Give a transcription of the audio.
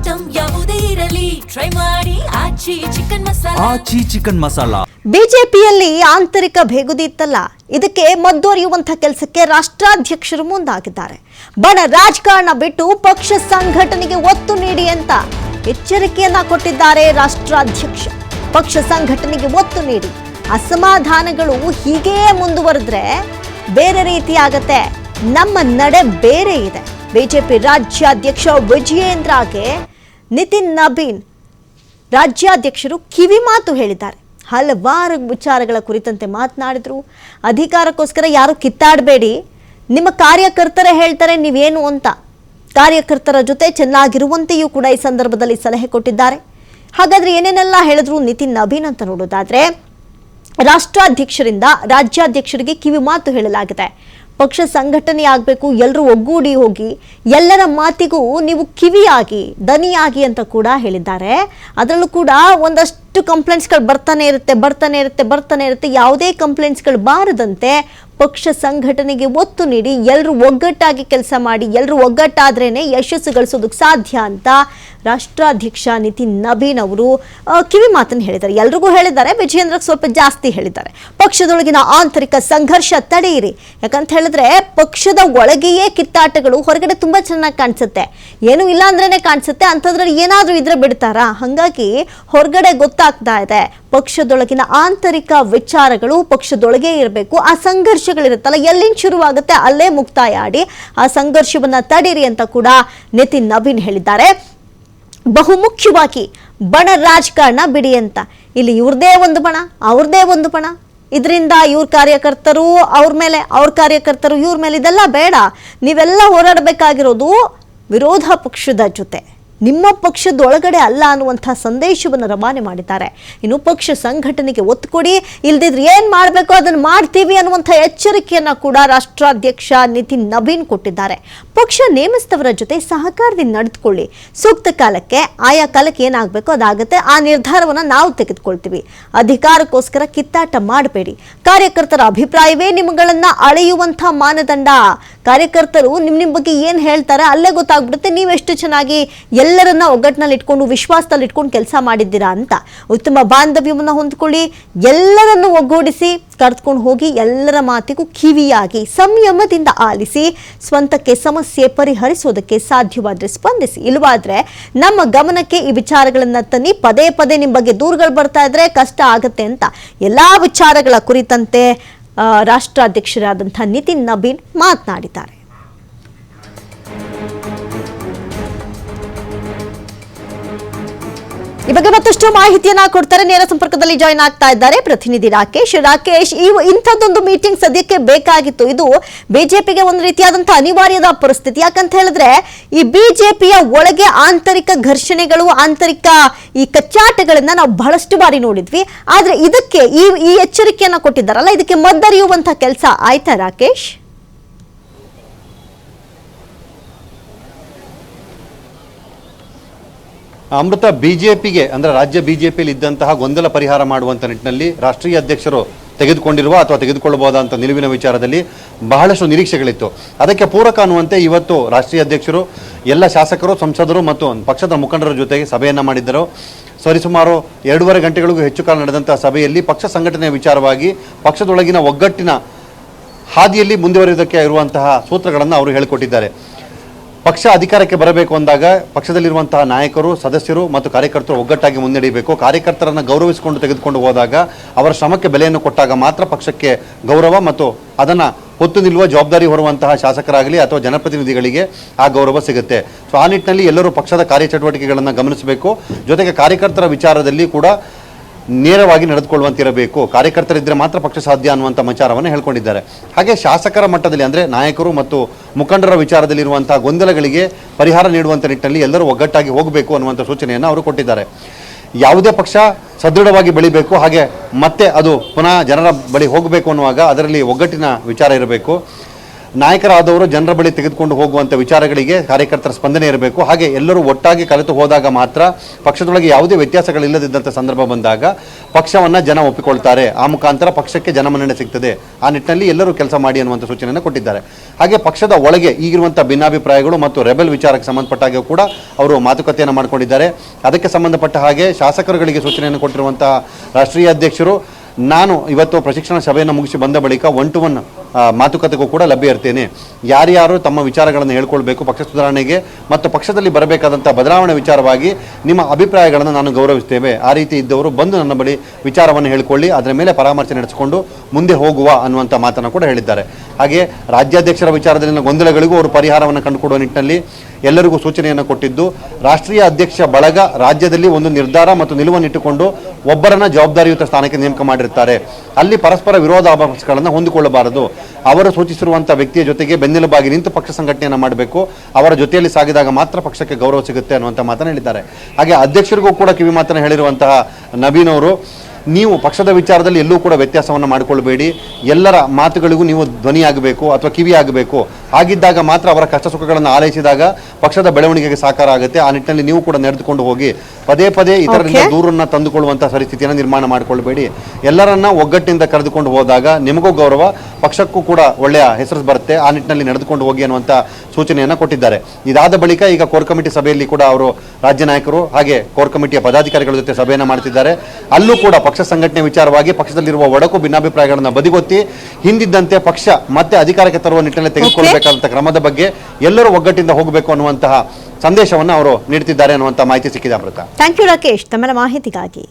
Item ಯಾವುದೇ ಇರಲಿ try ಮಾಡಿ ಆಚಿ ಚಿಕನ್ ಮಸಾಲಾ. ಬಿಜೆಪಿಯಲ್ಲಿ ಆಂತರಿಕ ಬೇಗುದಿ ಇತ್ತಲ್ಲ, ಇದಕ್ಕೆ ಮದ್ದೊರೆಯುವಂತಹ ಕೆಲಸಕ್ಕೆ ರಾಷ್ಟ್ರಾಧ್ಯಕ್ಷರು ಮುಂದಾಗಿದ್ದಾರೆ. ಬಣ ರಾಜಕಾರಣ ಬಿಟ್ಟು ಪಕ್ಷ ಸಂಘಟನೆಗೆ ಒತ್ತು ನೀಡಿ ಅಂತ ಎಚ್ಚರಿಕೆಯನ್ನ ಕೊಟ್ಟಿದ್ದಾರೆ ರಾಷ್ಟ್ರಾಧ್ಯಕ್ಷ. ಪಕ್ಷ ಸಂಘಟನೆಗೆ ಒತ್ತು ನೀಡಿ, ಅಸಮಾಧಾನಗಳು ಹೀಗೇ ಮುಂದುವರೆದ್ರೆ ಬೇರೆ ರೀತಿ ಆಗತ್ತೆ, ನಮ್ಮ ನಡೆ ಬೇರೆ ಇದೆ. ಬಿಜೆಪಿ ರಾಜ್ಯಾಧ್ಯಕ್ಷ ವಿಜಯೇಂದ್ರಗೆ ನಿತಿನ್ ನಬೀನ್ ರಾಜ್ಯಾಧ್ಯಕ್ಷರು ಕಿವಿ ಮಾತು ಹೇಳಿದ್ದಾರೆ. ಹಲವಾರು ವಿಚಾರಗಳ ಕುರಿತಂತೆ ಮಾತನಾಡಿದ್ರು. ಅಧಿಕಾರಕ್ಕೋಸ್ಕರ ಯಾರು ಕಿತ್ತಾಡಬೇಡಿ, ನಿಮ್ಮ ಕಾರ್ಯಕರ್ತರೇ ಹೇಳ್ತಾರೆ ನೀವೇನು ಅಂತ. ಕಾರ್ಯಕರ್ತರ ಜೊತೆ ಚೆನ್ನಾಗಿರುವಂತೆಯೂ ಕೂಡ ಈ ಸಂದರ್ಭದಲ್ಲಿ ಸಲಹೆ ಕೊಟ್ಟಿದ್ದಾರೆ. ಹಾಗಾದ್ರೆ ಏನೇನೆಲ್ಲ ಹೇಳಿದ್ರು ನಿತಿನ್ ನಬೀನ್ ಅಂತ ನೋಡೋದಾದ್ರೆ, ರಾಷ್ಟ್ರಾಧ್ಯಕ್ಷರಿಂದ ರಾಜ್ಯಾಧ್ಯಕ್ಷರಿಗೆ ಕಿವಿ ಮಾತು ಹೇಳಲಾಗಿದೆ. ಪಕ್ಷ ಸಂಘಟನೆ ಆಗಬೇಕು, ಎಲ್ಲರೂ ಒಗ್ಗೂಡಿ ಹೋಗಿ ಎಲ್ಲರ ಮಾತಿಗೂ ನೀವು ಕಿವಿಯಾಗಿ ದನಿಯಾಗಿ ಅಂತ ಕೂಡ ಹೇಳಿದ್ದಾರೆ. ಅದರಲ್ಲೂ ಕೂಡ ಒಂದಷ್ಟು ಕಂಪ್ಲೇಂಟ್ಸ್ಗಳು ಬರ್ತಾನೆ ಇರುತ್ತೆ. ಯಾವುದೇ ಕಂಪ್ಲೇಂಟ್ಸ್ಗಳು ಬಾರದಂತೆ ಪಕ್ಷ ಸಂಘಟನೆಗೆ ಒತ್ತು ನೀಡಿ ಎಲ್ಲರೂ ಒಗ್ಗಟ್ಟಾಗಿ ಕೆಲಸ ಮಾಡಿ, ಎಲ್ಲರೂ ಒಗ್ಗಟ್ಟಾದ್ರೇನೆ ಯಶಸ್ಸು ಗಳಿಸೋದಕ್ಕೆ ಸಾಧ್ಯ ಅಂತ ರಾಷ್ಟ್ರಾಧ್ಯಕ್ಷ ನಿತಿನ್ ನಬೀನ್ ಅವರು ಕಿವಿ ಮಾತನ್ನು ಹೇಳಿದ್ದಾರೆ. ಎಲ್ರಿಗೂ ಹೇಳಿದ್ದಾರೆ, ವಿಜಯೇಂದ್ರಕ್ಕೆ ಸ್ವಲ್ಪ ಜಾಸ್ತಿ ಹೇಳಿದ್ದಾರೆ. ಪಕ್ಷದೊಳಗಿನ ಆಂತರಿಕ ಸಂಘರ್ಷ ತಡೆಯಿರಿ, ಯಾಕಂತ ಹೇಳಿದ್ರೆ ಪಕ್ಷದ ಒಳಗೆಯೇ ಕಿತ್ತಾಟಗಳು ಹೊರಗಡೆ ತುಂಬಾ ಚೆನ್ನಾಗಿ ಕಾಣಿಸುತ್ತೆ, ಏನು ಇಲ್ಲ ಅಂದ್ರೇನೆ ಕಾಣಿಸುತ್ತೆ. ಅಂಥದ್ರಲ್ಲಿ ಏನಾದ್ರೂ ಇದ್ರೆ ಬಿಡ್ತಾರಾ? ಹಾಗಾಗಿ ಹೊರಗಡೆ ಗೊತ್ತಾಗ್ತಾ ಇದೆ, ಪಕ್ಷದೊಳಗಿನ ಆಂತರಿಕ ವಿಚಾರಗಳು ಪಕ್ಷದೊಳಗೆ ಇರಬೇಕು. ಆ ಸಂಘರ್ಷಗಳಿರುತ್ತಲ್ಲ, ಎಲ್ಲಿಂದ ಶುರುವಾಗುತ್ತೆ ಅಲ್ಲೇ ಮುಕ್ತಾಯ ಆಡಿ ಆ ಸಂಘರ್ಷವನ್ನ ತಡೀರಿ ಅಂತ ಕೂಡ ನಿತಿನ್ ನಬೀನ್ ಹೇಳಿದ್ದಾರೆ. ಬಹುಮುಖ್ಯವಾಗಿ ಬಣ ರಾಜಕಾರಣ ಬಿಡಿ ಅಂತ. ಇಲ್ಲಿ ಇವ್ರದೇ ಒಂದು ಬಣ, ಅವ್ರದೇ ಒಂದು ಬಣ, ಇದರಿಂದ ಇವ್ರ ಕಾರ್ಯಕರ್ತರು ಅವ್ರ ಮೇಲೆ, ಅವ್ರ ಕಾರ್ಯಕರ್ತರು ಇವ್ರ ಮೇಲೆ, ಇದೆಲ್ಲ ಬೇಡ. ನೀವೆಲ್ಲ ಹೋರಾಡಬೇಕಾಗಿರೋದು ವಿರೋಧ ಪಕ್ಷದ ಜೊತೆ, ನಿಮ್ಮ ಪಕ್ಷದ ಒಳಗಡೆ ಅಲ್ಲ ಅನ್ನುವಂಥ ಸಂದೇಶವನ್ನು ರವಾನೆ ಮಾಡಿದ್ದಾರೆ. ಇನ್ನು ಪಕ್ಷ ಸಂಘಟನೆಗೆ ಒತ್ತು ಕೊಡಿ, ಇಲ್ದಿದ್ರೆ ಏನ್ ಮಾಡಬೇಕು ಅದನ್ನು ಮಾಡ್ತೀವಿ ಅನ್ನುವಂಥ ಎಚ್ಚರಿಕೆಯನ್ನ ಕೂಡ ರಾಷ್ಟ್ರಾಧ್ಯಕ್ಷ ನಿತಿನ್ ನಬೀನ್ ಕೊಟ್ಟಿದ್ದಾರೆ. ಪಕ್ಷ ನೇಮಿಸಿದವರ ಜೊತೆ ಸಹಕಾರದಿಂದ ನಡೆದುಕೊಳ್ಳಿ, ಸೂಕ್ತ ಕಾಲಕ್ಕೆ ಆಯಾ ಕಾಲಕ್ಕೆ ಏನಾಗಬೇಕು ಅದಾಗುತ್ತೆ, ಆ ನಿರ್ಧಾರವನ್ನ ನಾವು ತೆಗೆದುಕೊಳ್ತೀವಿ. ಅಧಿಕಾರಕ್ಕೋಸ್ಕರ ಕಿತ್ತಾಟ ಮಾಡಬೇಡಿ. ಕಾರ್ಯಕರ್ತರ ಅಭಿಪ್ರಾಯವೇ ನಿಮ್ಮಗಳನ್ನ ಅಳೆಯುವಂಥ ಮಾನದಂಡ. ಕಾರ್ಯಕರ್ತರು ನಿಮ್ಮ ಬಗ್ಗೆ ಏನ್ ಹೇಳ್ತಾರೆ ಅಲ್ಲೇ ಗೊತ್ತಾಗ್ಬಿಡುತ್ತೆ ನೀವೆಷ್ಟು ಚೆನ್ನಾಗಿ ಎಲ್ಲರನ್ನ ಒಗ್ಗಟ್ಟಿನಲ್ಲಿ ಇಟ್ಕೊಂಡು ವಿಶ್ವಾಸದಲ್ಲಿ ಇಟ್ಕೊಂಡು ಕೆಲಸ ಮಾಡಿದ್ದೀರಾ ಅಂತ. ಉತ್ತಮ ಬಾಂಧವ್ಯವನ್ನು ಹೊಂದ್ಕೊಳ್ಳಿ, ಎಲ್ಲರನ್ನು ಒಗ್ಗೂಡಿಸಿ ಕರೆದುಕೊಂಡು ಹೋಗಿ ಎಲ್ಲರ ಮಾತಿಗೂ ಕಿವಿಯಾಗಿ ಸಂಯಮದಿಂದ ಆಲಿಸಿ ಸ್ವಂತಕ್ಕೆ ಸಮಸ್ಯೆ ಪರಿಹರಿಸೋದಕ್ಕೆ ಸಾಧ್ಯವಾದ್ರೆ ಸ್ಪಂದಿಸಿ, ಇಲ್ಲವಾದ್ರೆ ನಮ್ಮ ಗಮನಕ್ಕೆ ಈ ವಿಚಾರಗಳನ್ನ ತನ್ನಿ. ಪದೇ ಪದೇ ನಿಮ್ಮ ಬಗ್ಗೆ ದೂರುಗಳು ಬರ್ತಾ ಇದ್ರೆ ಕಷ್ಟ ಆಗತ್ತೆ ಅಂತ ಎಲ್ಲಾ ವಿಚಾರಗಳ ಕುರಿತಂತೆ ರಾಷ್ಟ್ರಾಧ್ಯಕ್ಷರಾದಂತಹ ನಿತಿನ್ ನಬೀನ್ ಮಾತನಾಡಿದ್ದಾರೆ. ಈ ಬಗ್ಗೆ ಮತ್ತಷ್ಟು ಮಾಹಿತಿಯನ್ನ ಕೊಡ್ತಾರೆ. ನೇರ ಸಂಪರ್ಕದಲ್ಲಿ ಜಾಯಿನ್ ಆಗ್ತಾ ಇದ್ದಾರೆ ಪ್ರತಿನಿಧಿ ರಾಕೇಶ್. ಇಂಥದ್ದೊಂದು ಮೀಟಿಂಗ್ ಸದ್ಯಕ್ಕೆ ಬೇಕಾಗಿತ್ತು. ಇದು ಬಿಜೆಪಿಗೆ ಒಂದು ರೀತಿಯಾದಂತಹ ಅನಿವಾರ್ಯದ ಪರಿಸ್ಥಿತಿ. ಯಾಕಂತ ಹೇಳಿದ್ರೆ ಈ ಬಿಜೆಪಿಯ ಒಳಗೆ ಆಂತರಿಕ ಘರ್ಷಣೆಗಳು, ಆಂತರಿಕ ಈ ಕಚ್ಚಾಟಗಳನ್ನ ನಾವು ಬಹಳಷ್ಟು ಬಾರಿ ನೋಡಿದ್ವಿ. ಆದ್ರೆ ಇದಕ್ಕೆ ಈ ಎಚ್ಚರಿಕೆಯನ್ನ ಕೊಟ್ಟಿದ್ದಾರಲ್ಲ, ಇದಕ್ಕೆ ಮದ್ದರಿಯುವಂತಹ ಕೆಲಸ ಆಯ್ತಾ ರಾಕೇಶ್? ಅಮೃತ, ಬಿಜೆಪಿಗೆ ಅಂದ್ರೆ ರಾಜ್ಯ ಬಿಜೆಪಿಯಲ್ಲಿ ಇದ್ದಂತಹ ಗೊಂದಲ ಪರಿಹಾರ ಮಾಡುವಂತ ನಿಟ್ಟಿನಲ್ಲಿ ರಾಷ್ಟ್ರೀಯ ಅಧ್ಯಕ್ಷರು ತೆಗೆದುಕೊಂಡಿರುವ ಅಥವಾ ತೆಗೆದುಕೊಳ್ಳಬಹುದಾದಂಥ ನಿಲುವಿನ ವಿಚಾರದಲ್ಲಿ ಬಹಳಷ್ಟು ನಿರೀಕ್ಷೆಗಳಿತ್ತು. ಅದಕ್ಕೆ ಪೂರಕ ಅನ್ನುವಂತೆ ಇವತ್ತು ರಾಷ್ಟ್ರೀಯ ಅಧ್ಯಕ್ಷರು ಎಲ್ಲ ಶಾಸಕರು, ಸಂಸದರು ಮತ್ತು ಪಕ್ಷದ ಮುಖಂಡರ ಜೊತೆಗೆ ಸಭೆಯನ್ನು ಮಾಡಿದ್ದರು. ಸರಿಸುಮಾರು 2.5 ಗಂಟೆಗಳಿಗೂ ಹೆಚ್ಚು ಕಾಲ ನಡೆದಂತಹ ಸಭೆಯಲ್ಲಿ ಪಕ್ಷ ಸಂಘಟನೆಯ ವಿಚಾರವಾಗಿ ಪಕ್ಷದೊಳಗಿನ ಒಗ್ಗಟ್ಟಿನ ಹಾದಿಯಲ್ಲಿ ಮುಂದುವರಿಯುವುದಕ್ಕೆ ಇರುವಂತಹ ಸೂತ್ರಗಳನ್ನು ಅವರು ಹೇಳಿಕೊಟ್ಟಿದ್ದಾರೆ. ಪಕ್ಷ ಅಧಿಕಾರಕ್ಕೆ ಬರಬೇಕು ಅಂದಾಗ ಪಕ್ಷದಲ್ಲಿರುವಂತಹ ನಾಯಕರು, ಸದಸ್ಯರು ಮತ್ತು ಕಾರ್ಯಕರ್ತರು ಒಗ್ಗಟ್ಟಾಗಿ ಮುನ್ನಡೆಯಬೇಕು. ಕಾರ್ಯಕರ್ತರನ್ನು ಗೌರವಿಸಿಕೊಂಡು ತೆಗೆದುಕೊಂಡು ಹೋದಾಗ, ಅವರ ಶ್ರಮಕ್ಕೆ ಬೆಲೆಯನ್ನು ಕೊಟ್ಟಾಗ ಮಾತ್ರ ಪಕ್ಷಕ್ಕೆ ಗೌರವ ಮತ್ತು ಅದನ್ನು ಹೊತ್ತು ನಿಲ್ಲುವ ಜವಾಬ್ದಾರಿ ಹೊರುವಂತಹ ಶಾಸಕರಾಗಲಿ ಅಥವಾ ಜನಪ್ರತಿನಿಧಿಗಳಿಗೆ ಆ ಗೌರವ ಸಿಗುತ್ತೆ. ಸೊ ಆ ನಿಟ್ಟಿನಲ್ಲಿ ಎಲ್ಲರೂ ಪಕ್ಷದ ಕಾರ್ಯಚಟುವಟಿಕೆಗಳನ್ನು ಗಮನಿಸಬೇಕು. ಜೊತೆಗೆ ಕಾರ್ಯಕರ್ತರ ವಿಚಾರದಲ್ಲಿ ಕೂಡ ನೇರವಾಗಿ ನಡೆದುಕೊಳ್ಳುವಂತಿರಬೇಕು. ಕಾರ್ಯಕರ್ತರಿದ್ದರೆ ಮಾತ್ರ ಪಕ್ಷ ಸಾಧ್ಯ ಅನ್ನುವಂಥ ವಿಚಾರವನ್ನು ಹೇಳ್ಕೊಂಡಿದ್ದಾರೆ. ಹಾಗೆ ಶಾಸಕರ ಮಟ್ಟದಲ್ಲಿ ಅಂದರೆ ನಾಯಕರು ಮತ್ತು ಮುಖಂಡರ ವಿಚಾರದಲ್ಲಿರುವಂತಹ ಗೊಂದಲಗಳಿಗೆ ಪರಿಹಾರ ನೀಡುವಂಥ ನಿಟ್ಟಿನಲ್ಲಿ ಎಲ್ಲರೂ ಒಗ್ಗಟ್ಟಾಗಿ ಹೋಗಬೇಕು ಅನ್ನುವಂಥ ಸೂಚನೆಯನ್ನು ಅವರು ಕೊಟ್ಟಿದ್ದಾರೆ. ಯಾವುದೇ ಪಕ್ಷ ಸದೃಢವಾಗಿ ಬೆಳಿಬೇಕು, ಹಾಗೆ ಮತ್ತೆ ಅದು ಪುನಃ ಜನರ ಬಳಿ ಹೋಗಬೇಕು ಅನ್ನುವಾಗ ಅದರಲ್ಲಿ ಒಗ್ಗಟ್ಟಿನ ವಿಚಾರ ಇರಬೇಕು. ನಾಯಕರಾದವರು ಜನರ ಬಳಿ ತೆಗೆದುಕೊಂಡು ಹೋಗುವಂಥ ವಿಚಾರಗಳಿಗೆ ಕಾರ್ಯಕರ್ತರ ಸ್ಪಂದನೆ ಇರಬೇಕು. ಹಾಗೆ ಎಲ್ಲರೂ ಒಟ್ಟಾಗಿ ಕಲಿತು ಹೋದಾಗ ಮಾತ್ರ ಪಕ್ಷದೊಳಗೆ ಯಾವುದೇ ವ್ಯತ್ಯಾಸಗಳಿಲ್ಲದಿದ್ದಂಥ ಸಂದರ್ಭ ಬಂದಾಗ ಪಕ್ಷವನ್ನು ಜನ ಒಪ್ಪಿಕೊಳ್ತಾರೆ. ಆ ಮುಖಾಂತರ ಪಕ್ಷಕ್ಕೆ ಜನಮನ್ನಣೆ ಸಿಗ್ತದೆ. ಆ ನಿಟ್ಟಿನಲ್ಲಿ ಎಲ್ಲರೂ ಕೆಲಸ ಮಾಡಿ ಅನ್ನುವಂಥ ಸೂಚನೆಯನ್ನು ಕೊಟ್ಟಿದ್ದಾರೆ. ಹಾಗೆ ಪಕ್ಷದ ಒಳಗೆ ಈಗಿರುವಂಥ ಭಿನ್ನಾಭಿಪ್ರಾಯಗಳು ಮತ್ತು ರೆಬೆಲ್ ವಿಚಾರಕ್ಕೆ ಸಂಬಂಧಪಟ್ಟಾಗ ಕೂಡ ಅವರು ಮಾತುಕತೆಯನ್ನು ಮಾಡಿಕೊಂಡಿದ್ದಾರೆ. ಅದಕ್ಕೆ ಸಂಬಂಧಪಟ್ಟ ಹಾಗೆ ಶಾಸಕರುಗಳಿಗೆ ಸೂಚನೆಯನ್ನು ಕೊಟ್ಟಿರುವಂಥ ರಾಷ್ಟ್ರೀಯ ಅಧ್ಯಕ್ಷರು, ನಾನು ಇವತ್ತು ಪ್ರಶಿಕ್ಷಣ ಸಭೆಯನ್ನು ಮುಗಿಸಿ ಬಂದ ಬಳಿಕ 1-to-1 ಮಾತುಕತೆಗೂ ಕೂಡ ಲಭ್ಯ ಇರ್ತೇನೆ. ಯಾರ್ಯಾರು ತಮ್ಮ ವಿಚಾರಗಳನ್ನು ಹೇಳ್ಕೊಳ್ಬೇಕು, ಪಕ್ಷ ಸುಧಾರಣೆಗೆ ಮತ್ತು ಪಕ್ಷದಲ್ಲಿ ಬರಬೇಕಾದಂಥ ಬದಲಾವಣೆ ವಿಚಾರವಾಗಿ ನಿಮ್ಮ ಅಭಿಪ್ರಾಯಗಳನ್ನು ನಾನು ಗೌರವಿಸ್ತೇವೆ. ಆ ರೀತಿ ಇದ್ದವರು ಬಂದು ನನ್ನ ಬಳಿ ವಿಚಾರವನ್ನು ಹೇಳ್ಕೊಳ್ಳಿ, ಅದರ ಮೇಲೆ ಪರಾಮರ್ಶೆ ನಡೆಸಿಕೊಂಡು ಮುಂದೆ ಹೋಗುವ ಅನ್ನುವಂಥ ಮಾತನ್ನು ಕೂಡ ಹೇಳಿದ್ದಾರೆ. ಹಾಗೆ ರಾಜ್ಯಾಧ್ಯಕ್ಷರ ವಿಚಾರದಲ್ಲಿನ ಗೊಂದಲಗಳಿಗೂ ಅವರು ಪರಿಹಾರವನ್ನು ಕಂಡುಕೊಡುವ ನಿಟ್ಟಿನಲ್ಲಿ ಎಲ್ಲರಿಗೂ ಸೂಚನೆಯನ್ನು ಕೊಟ್ಟಿದ್ದು, ರಾಷ್ಟ್ರೀಯ ಅಧ್ಯಕ್ಷ ಬಳಗ ರಾಜ್ಯದಲ್ಲಿ ಒಂದು ನಿರ್ಧಾರ ಮತ್ತು ನಿಲುವನ್ನಿಟ್ಟುಕೊಂಡು ಒಬ್ಬರನ್ನ ಜವಾಬ್ದಾರಿಯುತ ಸ್ಥಾನಕ್ಕೆ ನೇಮಕ ಮಾಡಿರ್ತಾರೆ. ಅಲ್ಲಿ ಪರಸ್ಪರ ವಿರೋಧಾಭಾಸಗಳನ್ನು ಹೊಂದಿಕೊಳ್ಳಬಾರದು. ಅವರು ಸೂಚಿಸಿರುವಂಥ ವ್ಯಕ್ತಿಯ ಜೊತೆಗೆ ಬೆನ್ನೆಲುಬಾಗಿ ನಿಂತು ಪಕ್ಷ ಸಂಘಟನೆಯನ್ನು ಮಾಡಬೇಕು. ಅವರ ಜೊತೆಯಲ್ಲಿ ಸಾಗಿದಾಗ ಮಾತ್ರ ಪಕ್ಷಕ್ಕೆ ಗೌರವ ಸಿಗುತ್ತೆ ಅನ್ನುವಂಥ ಮಾತನ್ನು ಹೇಳಿದ್ದಾರೆ. ಹಾಗೆ ಅಧ್ಯಕ್ಷರಿಗೂ ಕೂಡ ಕಿವಿ ಮಾತನ್ನು ಹೇಳಿರುವಂತಹ ನವೀನ್ ಅವರು, ನೀವು ಪಕ್ಷದ ವಿಚಾರದಲ್ಲಿ ಎಲ್ಲೂ ಕೂಡ ವ್ಯತ್ಯಾಸವನ್ನು ಮಾಡಿಕೊಳ್ಳಬೇಡಿ. ಎಲ್ಲರ ಮಾತುಗಳಿಗೂ ನೀವು ಧ್ವನಿಯಾಗಬೇಕು ಅಥವಾ ಕಿವಿಯಾಗಬೇಕು. ಹಾಗಿದ್ದಾಗ ಮಾತ್ರ ಅವರ ಕಷ್ಟ ಸುಖಗಳನ್ನು ಆಲೈಸಿದಾಗ ಪಕ್ಷದ ಬೆಳವಣಿಗೆಗೆ ಸಾಕಾರ ಆಗುತ್ತೆ. ಆ ನಿಟ್ಟಿನಲ್ಲಿ ನೀವು ಕೂಡ ನಡೆದುಕೊಂಡು ಹೋಗಿ. ಪದೇ ಪದೇ ಇತರರಿಂದ ದೂರನ್ನು ತಂದುಕೊಳ್ಳುವಂಥ ಪರಿಸ್ಥಿತಿಯನ್ನು ನಿರ್ಮಾಣ ಮಾಡಿಕೊಳ್ಬೇಡಿ. ಎಲ್ಲರನ್ನ ಒಗ್ಗಟ್ಟಿನಿಂದ ಕರೆದುಕೊಂಡು ಹೋದಾಗ ನಿಮಗೂ ಗೌರವ, ಪಕ್ಷಕ್ಕೂ ಕೂಡ ಒಳ್ಳೆಯ ಹೆಸರು ಬರುತ್ತೆ. ಆ ನಿಟ್ಟಿನಲ್ಲಿ ನಡೆದುಕೊಂಡು ಹೋಗಿ ಅನ್ನುವಂಥ ಸೂಚನೆಯನ್ನು ಕೊಟ್ಟಿದ್ದಾರೆ. ಇದಾದ ಬಳಿಕ ಈಗ ಕೋರ್ ಕಮಿಟಿ ಸಭೆಯಲ್ಲಿ ಕೂಡ ಅವರು ರಾಜ್ಯ ನಾಯಕರು ಹಾಗೆ ಕೋರ್ ಕಮಿಟಿಯ ಪದಾಧಿಕಾರಿಗಳ ಜೊತೆ ಸಭೆಯನ್ನು ಮಾಡ್ತಿದ್ದಾರೆ. ಅಲ್ಲೂ ಕೂಡ ಪಕ್ಷ ಸಂಘಟನೆ ವಿಚಾರವಾಗಿ ಪಕ್ಷದಲ್ಲಿರುವ ಒಡಕು ಭಿನ್ನಾಭಿಪ್ರಾಯಗಳನ್ನು ಬದಿಗೊತ್ತಿ ಹಿಂದಿದ್ದಂತೆ ಪಕ್ಷ ಮತ್ತೆ ಅಧಿಕಾರಕ್ಕೆ ತರುವ ನಿಟ್ಟಿನಲ್ಲಿ ತೆಗೆದುಕೊಳ್ಳಬೇಕಾದಂಥ ಕ್ರಮದ ಬಗ್ಗೆ ಎಲ್ಲರೂ ಒಗ್ಗಟ್ಟಿಂದ ಹೋಗಬೇಕು ಅನ್ನುವಂತಹ ಸಂದೇಶವನ್ನು ಅವರು ನೀಡುತ್ತಿದ್ದಾರೆ ಅನ್ನುವಂಥ ಮಾಹಿತಿ ಸಿಕ್ಕಿದೆ. ಅಮೃತ, ಥ್ಯಾಂಕ್ ಯು ರಾಕೇಶ್, ತಮ್ಮ ಮಾಹಿತಿಗಾಗಿ.